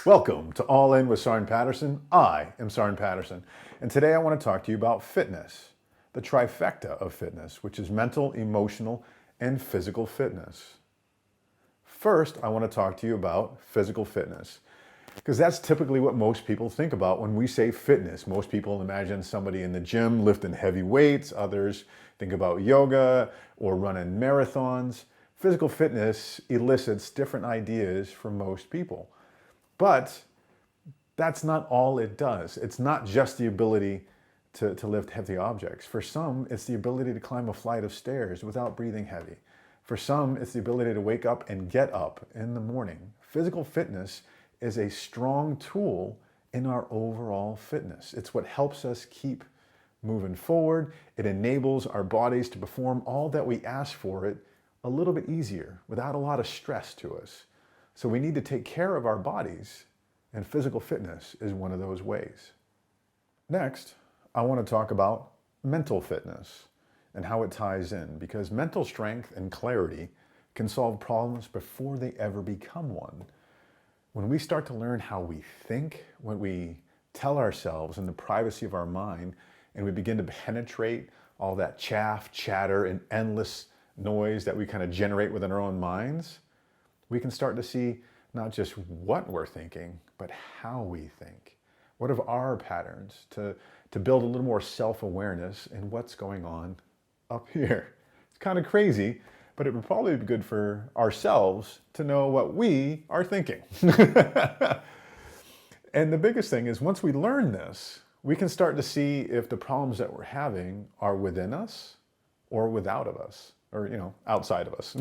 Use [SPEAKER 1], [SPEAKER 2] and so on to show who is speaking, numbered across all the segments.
[SPEAKER 1] Welcome to All In with Sarn Patterson. I am Sarn Patterson, and today I want to talk to you about fitness, the trifecta of fitness, which is mental, emotional, and physical fitness. First, I want to talk to you about physical fitness, because that's typically what most people think about when we say fitness. Most people imagine somebody in the gym lifting heavy weights, others think about yoga or running marathons. Physical fitness elicits different ideas from most people. But that's not all it does. It's not just the ability to lift heavy objects. For some, it's the ability to climb a flight of stairs without breathing heavy. For some, it's the ability to wake up and get up in the morning. Physical fitness is a strong tool in our overall fitness. It's what helps us keep moving forward. It enables our bodies to perform all that we ask for it a little bit easier without a lot of stress to us. So we need to take care of our bodies, and physical fitness is one of those ways. Next, I want to talk about mental fitness and how it ties in, because mental strength and clarity can solve problems before they ever become one. When we start to learn how we think, what we tell ourselves in the privacy of our mind, and we begin to penetrate all that chaff, chatter, and endless noise that we kind of generate within our own minds, we can start to see not just what we're thinking, but how we think. What are our patterns to build a little more self-awareness in what's going on up here? It's kind of crazy, but it would probably be good for ourselves to know what we are thinking. And the biggest thing is, once we learn this, we can start to see if the problems that we're having are within us or without of us, or, outside of us.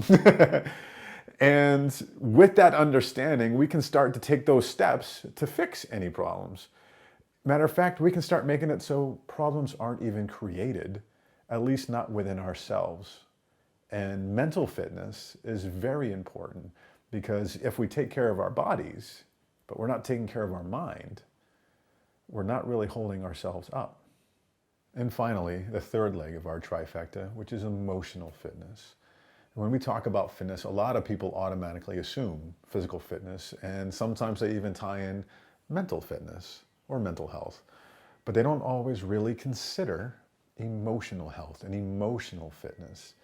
[SPEAKER 1] And with that understanding, we can start to take those steps to fix any problems. Matter of fact, we can start making it so problems aren't even created, at least not within ourselves. And mental fitness is very important, because if we take care of our bodies, but we're not taking care of our mind, we're not really holding ourselves up. And finally, the third leg of our trifecta, which is emotional fitness. When we talk about fitness, a lot of people automatically assume physical fitness, and sometimes they even tie in mental fitness or mental health. But they don't always really consider emotional health and emotional fitness.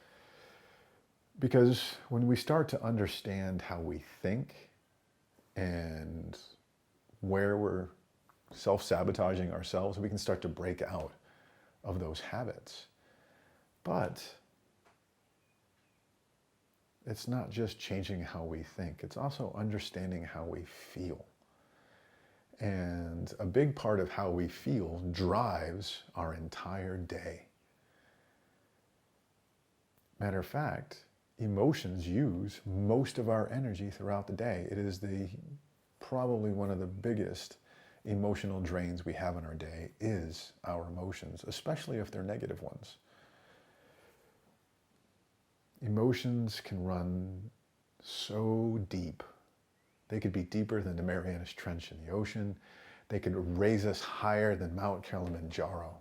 [SPEAKER 1] Because when we start to understand how we think and where we're self-sabotaging ourselves, we can start to break out of those habits. But it's not just changing how we think, it's also understanding how we feel. And a big part of how we feel drives our entire day. Matter of fact, emotions use most of our energy throughout the day. It is probably one of the biggest emotional drains we have in our day is our emotions, especially if they're negative ones. Emotions can run so deep. They could be deeper than the Marianas Trench in the ocean. They could raise us higher than Mount Kilimanjaro.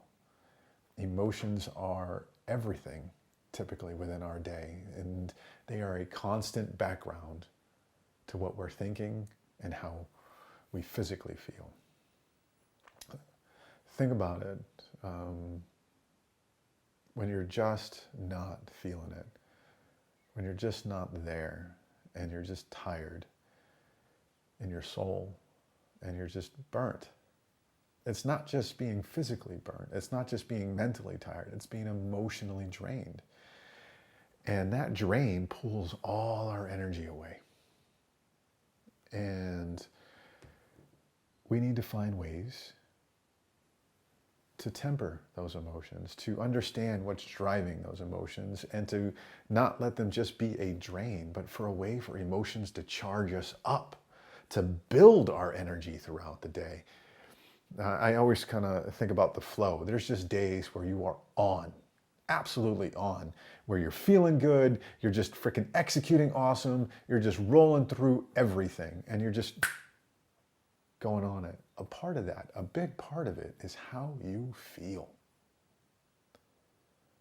[SPEAKER 1] Emotions are everything, typically, within our day, and they are a constant background to what we're thinking and how we physically feel. Think about it. When you're just not feeling it, when you're just not there, and you're just tired in your soul, and you're just burnt. It's not just being physically burnt. It's not just being mentally tired. It's being emotionally drained. And that drain pulls all our energy away. And we need to find ways to temper those emotions, to understand what's driving those emotions, and to not let them just be a drain, but for a way for emotions to charge us up, to build our energy throughout the day. I always kind of think about the flow. There's just days where you are on, absolutely on, where you're feeling good, you're just freaking executing awesome, you're just rolling through everything, and you're just going on it. A part of that, a big part of it, is how you feel.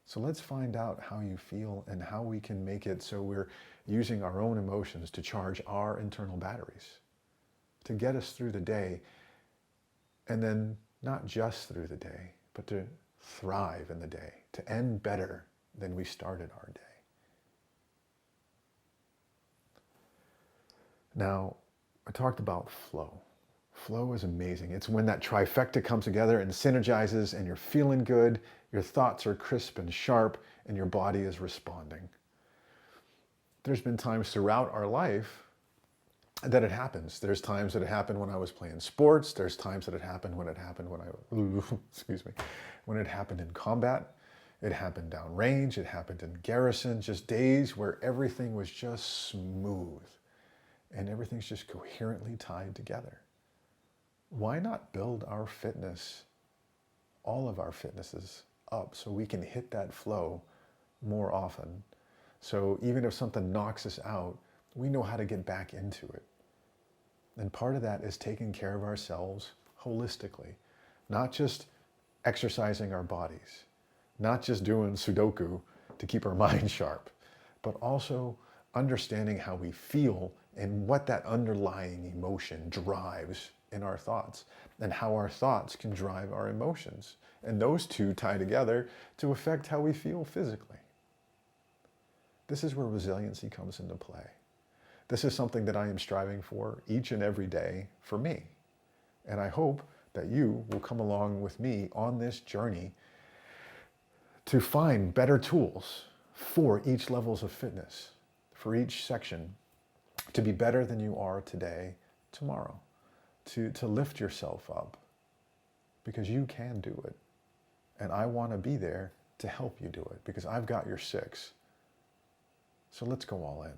[SPEAKER 1] So let's find out how you feel and how we can make it so we're using our own emotions to charge our internal batteries, to get us through the day, and then not just through the day, but to thrive in the day, to end better than we started our day. Now, I talked about flow. Flow is amazing. It's when that trifecta comes together and synergizes, and you're feeling good, your thoughts are crisp and sharp, and your body is responding. There's been times throughout our life that it happens. There's times that it happened when I was playing sports. There's times that it happened when excuse me, when it happened in combat. It happened downrange. It happened in garrison. Just days where everything was just smooth and everything's just coherently tied together. Why not build our fitness, all of our fitnesses, up so we can hit that flow more often? So even if something knocks us out, we know how to get back into it. And part of that is taking care of ourselves holistically, not just exercising our bodies, not just doing Sudoku to keep our mind sharp, but also understanding how we feel and what that underlying emotion drives in our thoughts, and how our thoughts can drive our emotions. And those two tie together to affect how we feel physically. This is where resiliency comes into play. This is something that I am striving for each and every day for me. And I hope that you will come along with me on this journey to find better tools for each levels of fitness, for each section, to be better than you are today, tomorrow, to lift yourself up, because you can do it. And I want to be there to help you do it, because I've got your 6. So let's go all in.